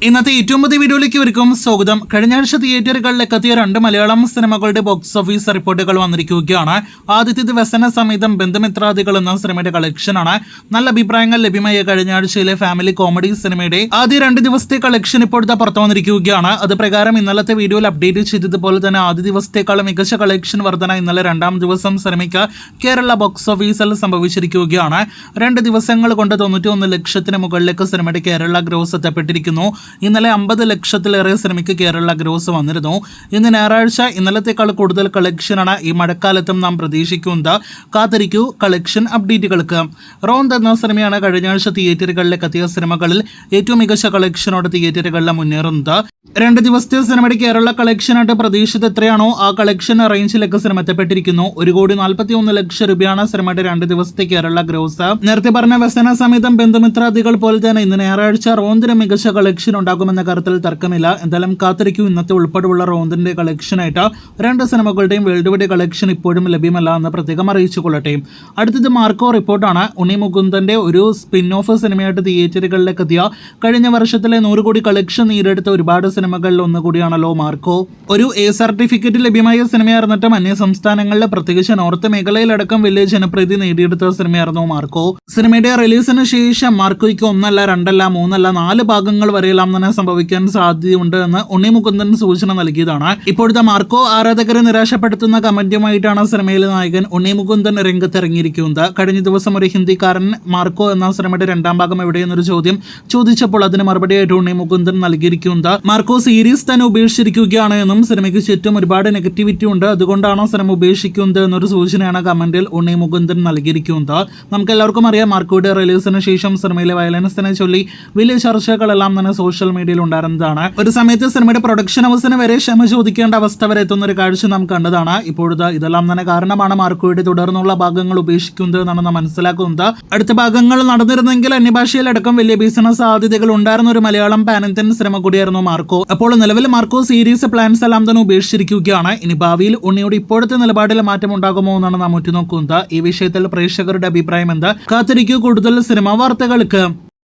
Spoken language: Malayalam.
ഇന്നത്തെ ഏറ്റവും പുതിയ വീഡിയോയിലേക്ക് ഇവർക്കും സ്വാഗതം. കഴിഞ്ഞ ആഴ്ച തിയേറ്ററുകളിലേക്ക് എത്തിയ 2 മലയാളം സിനിമകളുടെ ബോക്സ് ഓഫീസ് റിപ്പോർട്ടുകൾ വന്നിരിക്കുകയാണ്. ആദ്യത്തേത് വ്യസന സമേതം ബന്ധുമിത്രാദികൾ എന്ന സിനിമയുടെ കളക്ഷനാണ്. നല്ല അഭിപ്രായങ്ങൾ ലഭ്യമായ കഴിഞ്ഞ ആഴ്ചയിലെ ഫാമിലി കോമഡി സിനിമയുടെ ആദ്യ 2 ദിവസത്തെ കളക്ഷൻ ഇപ്പോഴത്തെ പുറത്തു വന്നിരിക്കുകയാണ്. അത് പ്രകാരം ഇന്നലത്തെ വീഡിയോയിൽ അപ്ഡേറ്റ് ചെയ്തതുപോലെ തന്നെ ആദ്യ ദിവസത്തേക്കാളും മികച്ച കളക്ഷൻ വർധന ഇന്നലെ 2ാം ദിവസം സിനിമയ്ക്ക് കേരള ബോക്സ് ഓഫീസിൽ സംഭവിച്ചിരിക്കുകയാണ്. 2 ദിവസങ്ങൾ കൊണ്ട് 91 ലക്ഷത്തിന് മുകളിലേക്ക് സിനിമയുടെ കേരള ഗ്രോസ് എത്തപ്പെട്ടിരിക്കുന്നു. ഇന്നലെ 50 ലക്ഷത്തിലേറെ സിനിമയ്ക്ക് കേരള ഗ്രോസ് വന്നിരുന്നു. ഇന്ന് ഞായറാഴ്ച ഇന്നലത്തേക്കാൾ കൂടുതൽ കളക്ഷനാണ് ഈ മഴക്കാലത്തും നാം പ്രതീക്ഷിക്കുന്നത്. കാത്തിരിക്കൂ കളക്ഷൻ അപ്ഡേറ്റുകൾക്ക്. റോന്ത് എന്ന സിനിമയാണ് കഴിഞ്ഞ ആഴ്ച തിയേറ്ററുകളിലേക്ക് എത്തിയ സിനിമകളിൽ ഏറ്റവും മികച്ച കളക്ഷനോട് തിയേറ്ററുകളിൽ മുന്നേറുന്നത്. 2 ദിവസത്തെ സിനിമയുടെ കേരള കളക്ഷനായിട്ട് പ്രതീക്ഷിച്ചത് എത്രയാണോ ആ കളക്ഷൻ റേഞ്ചിലേക്ക് സിനിമ എത്തപ്പെട്ടിരിക്കുന്നു. 1,41 ലക്ഷം രൂപയാണ് സിനിമയുടെ 2 ദിവസത്തെ കേരള ഗ്രോസ്. നേരത്തെ പറഞ്ഞ വ്യസന സമേതം ബന്ധുമിത്രാദികൾ പോലെ തന്നെ ഇന്ന് ഞായറാഴ്ച റോന്തിന് മികച്ച കളക്ഷൻ ഉണ്ടാകുമെന്ന കാര്യത്തിൽ തർക്കമില്ല. എന്തായാലും കാത്തിരിക്കൂ. ഇന്നത്തെ ഉൾപ്പെടെയുള്ള റോന്തിന്റെ കളക്ഷനായിട്ട് 2 സിനിമകളുടെയും വേൾഡ് വൈഡ് കളക്ഷൻ ഇപ്പോഴും ലഭ്യമല്ല എന്ന് പ്രത്യേകം അറിയിച്ചുകൊള്ളട്ടെ. അടുത്തത് മാർക്കോ റിപ്പോർട്ടാണ്. ഉണ്ണി മുകുന്ദന്റെ ഒരു സ്പിൻ ഓഫ് സിനിമയായിട്ട് തിയേറ്ററുകളിലേക്ക് എത്തിയ കഴിഞ്ഞ വർഷത്തിലെ 100 കോടി കളക്ഷൻ നേടിയെടുത്ത ഒരുപാട് സിനിമകളിൽ ഒന്നുകൂടിയാണല്ലോ മാർക്കോ. ഒരു എ സർട്ടിഫിക്കറ്റ് ലഭ്യമായ സിനിമയായിരുന്നിട്ടും അന്യ സംസ്ഥാനങ്ങളിലെ പ്രത്യേകിച്ച് നോർത്ത് മേഖലയിലടക്കം വലിയ ജനപ്രീതി നേടിയെടുത്ത സിനിമയായിരുന്നു മാർക്കോ. സിനിമയുടെ റിലീസിന് ശേഷം മാർക്കോയ്ക്ക് 1 അല്ല 2 അല്ല 3 അല്ല 4 ഭാഗങ്ങൾ വരെയെല്ലാം തന്നെ സംഭവിക്കാൻ സാധ്യതയുണ്ട് എന്ന് ഉണ്ണി മുകുന്ദൻ സൂചന നൽകിയതാണ്. ഇപ്പോഴത്തെ മാർക്കോ ആരാധകരെ നിരാശപ്പെടുത്തുന്ന കമന്റുമായിട്ടാണ് സിനിമയിലെ നായകൻ ഉണ്ണി മുകുന്ദൻ രംഗത്തിറങ്ങിയിരിക്കുന്നത്. കഴിഞ്ഞ ദിവസം ഒരു ഹിന്ദിക്കാരൻ മാർക്കോ എന്ന സിനിമയുടെ 2ാം ഭാഗം എവിടെയെന്നൊരു ചോദ്യം ചോദിച്ചപ്പോൾ അതിന് മറുപടിയായിട്ട് ഉണ്ണി മുകുന്ദൻ നൽകിയിരിക്കുന്നത് മാർക്കോ സീരീസ് തന്നെ ഉപേക്ഷിച്ചിരിക്കുകയാണ് എന്നും സിനിമയ്ക്ക് ചുറ്റും ഒരുപാട് നെഗറ്റിവിറ്റി ഉണ്ട്, അതുകൊണ്ടാണ് സിനിമ ഉപേക്ഷിക്കുന്നത് എന്നൊരു സൂചനയാണ് കമന്റിൽ ഉണ്ണി മുകുന്ദൻ നൽകിയിരിക്കുന്നത്. നമുക്ക് എല്ലാവർക്കും അറിയാം മാർക്കോയുടെ റിലീസിന് ശേഷം സിനിമയിലെ വയലൻസിനെ ചൊല്ലി വലിയ ചർച്ചകളെല്ലാം തന്നെ സോഷ്യൽ മീഡിയയിൽ ഉണ്ടായിരുന്നതാണ്. ഒരു സമയത്ത് സിനിമയുടെ പ്രൊഡക്ഷൻ ഹൗസിന് വരെ ക്ഷമ ചോദിക്കേണ്ട അവസ്ഥ വരെ എത്തുന്ന ഒരു കാഴ്ച നാം കണ്ടതാണ്. ഇപ്പോഴത്തെ ഇതെല്ലാം തന്നെ കാരണമാണ് മാർക്കോയുടെ തുടർന്നുള്ള ഭാഗങ്ങൾ ഉപേക്ഷിക്കുന്നത് എന്നാണ് നാം മനസ്സിലാക്കുന്നത്. അടുത്ത ഭാഗങ്ങൾ നടന്നിരുന്നെങ്കിൽ അന്യഭാഷയിലടക്കം വലിയ ബിസിനസ് സാധ്യതകൾ ഉണ്ടായിരുന്ന ഒരു മലയാളം പാൻ ഇന്ത്യൻ സിനിമ കൂടിയായിരുന്നു മാർക്കോ. അപ്പോൾ നിലവിൽ മാർക്കോ സീരീസ് പ്ലാൻസ് എല്ലാം തന്നെ ഉപേക്ഷിച്ചിരിക്കുകയാണ്. ഇനി ഭാവിയിൽ ഉണ്ണിയുടെ ഇപ്പോഴത്തെ നിലപാടിൽ മാറ്റം ഉണ്ടാകുമോ എന്നാണ് നാം ഉറ്റുനോക്കുന്നത്. ഈ വിഷയത്തിൽ പ്രേക്ഷകരുടെ അഭിപ്രായം എന്താ? കാത്തിരിക്കൂ കൂടുതൽ സിനിമാ വാർത്തകൾക്ക്.